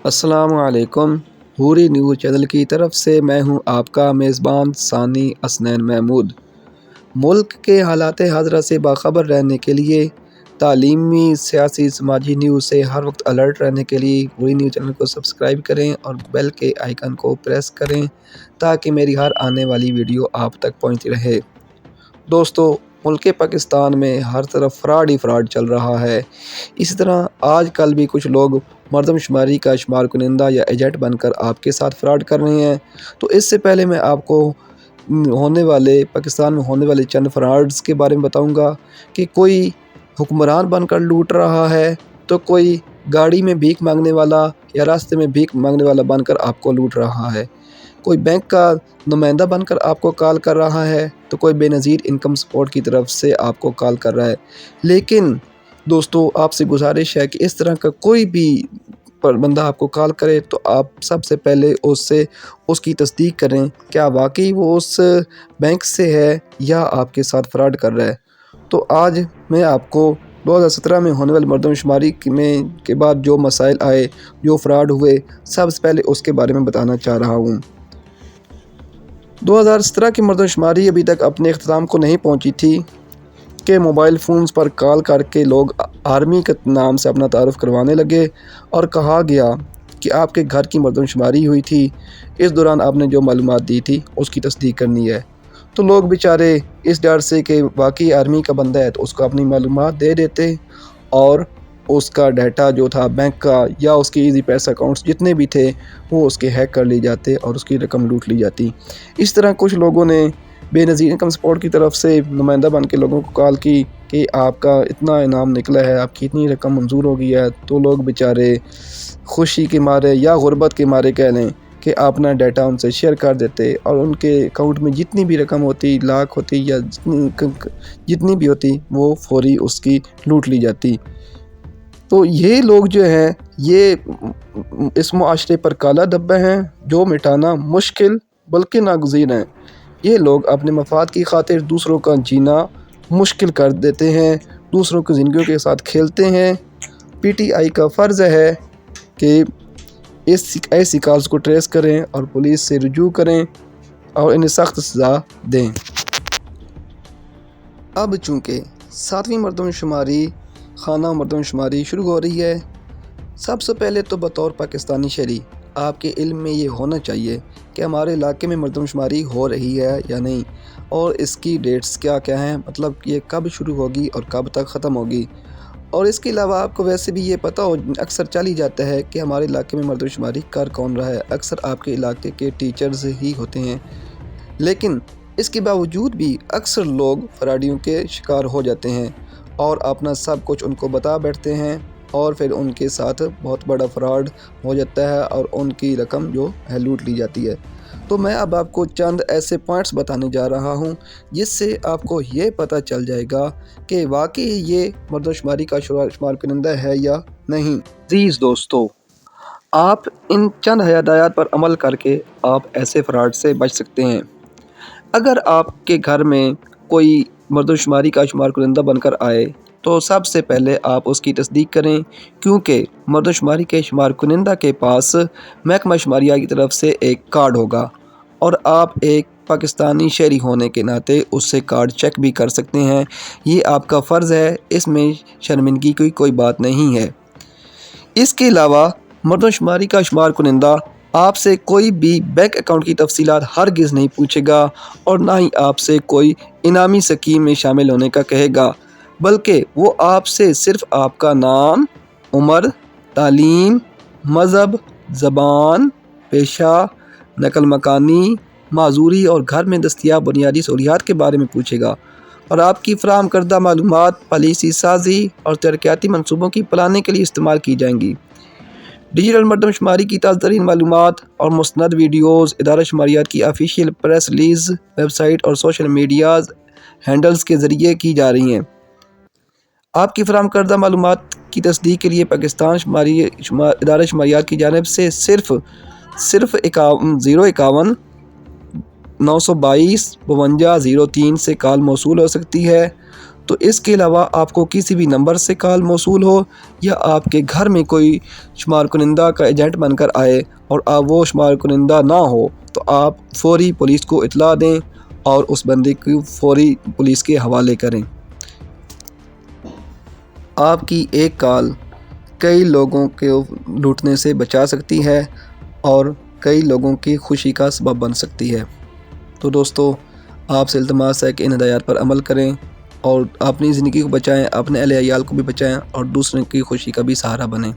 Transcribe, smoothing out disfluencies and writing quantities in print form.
السلام علیکم۔ حوری news channel کی طرف سے میں ہوں آپ کا میزبان ثانی اسنین محمود۔ ملک کے حالات حاضرہ سے باخبر رہنے کے لیے، تعلیمی، سیاسی، سماجی نیوز سے ہر وقت الرٹ رہنے کے لیے حوری نیوز چینل کو سبسکرائب کریں اور بیل کے آئیکن کو پریس کریں تاکہ میری ہر آنے والی ویڈیو آپ تک پہنچتی رہے۔ دوستو، ملک پاکستان میں ہر طرف فراڈ ہی فراڈ چل رہا ہے۔ اسی طرح آج کل بھی کچھ لوگ مردم شماری کا شمار کنندہ یا ایجنٹ بن کر آپ کے ساتھ فراڈ کر رہے ہیں۔ تو اس سے پہلے میں آپ کو پاکستان میں ہونے والے چند فراڈز کے بارے میں بتاؤں گا کہ کوئی حکمران بن کر لوٹ رہا ہے، تو کوئی گاڑی میں بھیک مانگنے والا یا راستے میں بھیک مانگنے والا بن کر آپ کو لوٹ رہا ہے، کوئی بینک کا نمائندہ بن کر آپ کو کال کر رہا ہے، تو کوئی بے نظیر انکم سپورٹ کی طرف سے آپ کو کال کر رہا ہے۔ لیکن دوستو، آپ سے گزارش ہے کہ اس طرح کا کوئی بھی بندہ آپ کو کال کرے تو آپ سب سے پہلے اس کی تصدیق کریں کیا واقعی وہ اس بینک سے ہے یا آپ کے ساتھ فراڈ کر رہا ہے۔ تو آج میں آپ کو 2017 میں ہونے والی مردم شماری کے بعد جو مسائل آئے، جو فراڈ ہوئے، سب سے پہلے اس کے بارے میں بتانا چاہ رہا ہوں۔ 2017 کی مردم شماری ابھی تک اپنے اختتام کو نہیں پہنچی تھی کہ موبائل فونز پر کال کر کے لوگ آرمی کے نام سے اپنا تعارف کروانے لگے اور کہا گیا کہ آپ کے گھر کی مردم شماری ہوئی تھی، اس دوران آپ نے جو معلومات دی تھی اس کی تصدیق کرنی ہے۔ تو لوگ بیچارے اس ڈر سے کہ واقعی آرمی کا بندہ ہے تو اس کو اپنی معلومات دے دیتے اور اس کا ڈیٹا جو تھا بینک کا یا اس کے ایزی پیسہ اکاؤنٹس جتنے بھی تھے وہ اس کے ہیک کر لی جاتے اور اس کی رقم لوٹ لی جاتی۔ اس طرح کچھ لوگوں نے بے نظیر انکم سپورٹ کی طرف سے نمائندہ بن کے لوگوں کو کال کی کہ آپ کا اتنا انعام نکلا ہے، آپ کی اتنی رقم منظور ہو گئی ہے، تو لوگ بیچارے خوشی کے مارے یا غربت کے مارے کہہ لیں کہ اپنا ڈیٹا ان سے شیئر کر دیتے اور ان کے اکاؤنٹ میں جتنی بھی رقم ہوتی، لاکھ ہوتی یا جتنی بھی ہوتی، وہ فوری اس کی لوٹ لی جاتی۔ تو یہ لوگ جو ہیں یہ اس معاشرے پر کالا دھبہ ہیں جو مٹانا مشکل بلکہ ناگزیر ہیں۔ یہ لوگ اپنے مفاد کی خاطر دوسروں کا جینا مشکل کر دیتے ہیں، دوسروں کی زندگیوں کے ساتھ کھیلتے ہیں۔ پی ٹی آئی کا فرض ہے کہ ایسی کالز کو ٹریس کریں اور پولیس سے رجوع کریں اور انہیں سخت سزا دیں۔ اب چونکہ 7ویں مردم شماری خانہ مردم شماری شروع ہو رہی ہے، سب سے پہلے تو بطور پاکستانی شہری آپ کے علم میں یہ ہونا چاہیے کہ ہمارے علاقے میں مردم شماری ہو رہی ہے یا نہیں، اور اس کی ڈیٹس کیا ہیں، مطلب یہ کب شروع ہوگی اور کب تک ختم ہوگی۔ اور اس کے علاوہ آپ کو ویسے بھی یہ پتہ اکثر چل ہی جاتا ہے کہ ہمارے علاقے میں مردم شماری کر کون رہا ہے، اکثر آپ کے علاقے کے ٹیچرز ہی ہوتے ہیں۔ لیکن اس کے باوجود بھی اکثر لوگ فراڈیوں کے شکار ہو جاتے ہیں اور اپنا سب کچھ ان کو بتا بیٹھتے ہیں اور پھر ان کے ساتھ بہت بڑا فراڈ ہو جاتا ہے اور ان کی رقم جو ہے لوٹ لی جاتی ہے۔ تو میں اب آپ کو چند ایسے پوائنٹس بتانے جا رہا ہوں جس سے آپ کو یہ پتہ چل جائے گا کہ واقعی یہ مردم شماری کا شمار کنندہ ہے یا نہیں۔ عزیز دوستو، آپ ان چند ہدایات پر عمل کر کے آپ ایسے فراڈ سے بچ سکتے ہیں۔ اگر آپ کے گھر میں کوئی مردم شماری کا شمار کنندہ بن کر آئے تو سب سے پہلے آپ اس کی تصدیق کریں، کیونکہ مردم شماری کے شمار کنندہ کے پاس محکمہ شماریہ کی طرف سے ایک کارڈ ہوگا اور آپ ایک پاکستانی شہری ہونے کے ناطے اس سے کارڈ چیک بھی کر سکتے ہیں۔ یہ آپ کا فرض ہے، اس میں شرمندگی کی کوئی بات نہیں ہے۔ اس کے علاوہ مردم شماری کا شمار کنندہ آپ سے کوئی بھی بینک اکاؤنٹ کی تفصیلات ہرگز نہیں پوچھے گا اور نہ ہی آپ سے کوئی انعامی اسکیم میں شامل ہونے کا کہے گا، بلکہ وہ آپ سے صرف آپ کا نام، عمر، تعلیم، مذہب، زبان، پیشہ، نقل مکانی، معذوری اور گھر میں دستیاب بنیادی سہولیات کے بارے میں پوچھے گا، اور آپ کی فراہم کردہ معلومات پالیسی سازی اور ترقیاتی منصوبوں کی پلاننگ کے لیے استعمال کی جائیں گی۔ ڈیجیٹل مردم شماری کی تازہ ترین معلومات اور مستند ویڈیوز ادارہ شماریات کی official press release, website اور سوشل میڈیا ہینڈلز کے ذریعے کی جا رہی ہیں۔ آپ کی فراہم کردہ معلومات کی تصدیق کے لیے پاکستان ادارہ شماریات کی جانب سے صرف 051 922 5203 سے کال موصول ہو سکتی ہے۔ تو اس کے علاوہ آپ کو کسی بھی نمبر سے کال موصول ہو یا آپ کے گھر میں کوئی شمار کنندہ کا ایجنٹ بن کر آئے اور وہ شمار کنندہ نہ ہو تو آپ فوری پولیس کو اطلاع دیں اور اس بندے کو فوری پولیس کے حوالے کریں۔ آپ کی ایک کال کئی لوگوں کے لوٹنے سے بچا سکتی ہے اور کئی لوگوں کی خوشی کا سبب بن سکتی ہے۔ تو دوستو، آپ سے التماس ہے کہ ان ہدایات پر عمل کریں اور اپنی زندگی کو بچائیں، اپنے اہل عیال کو بھی بچائیں اور دوسروں کی خوشی کا بھی سہارا بنیں۔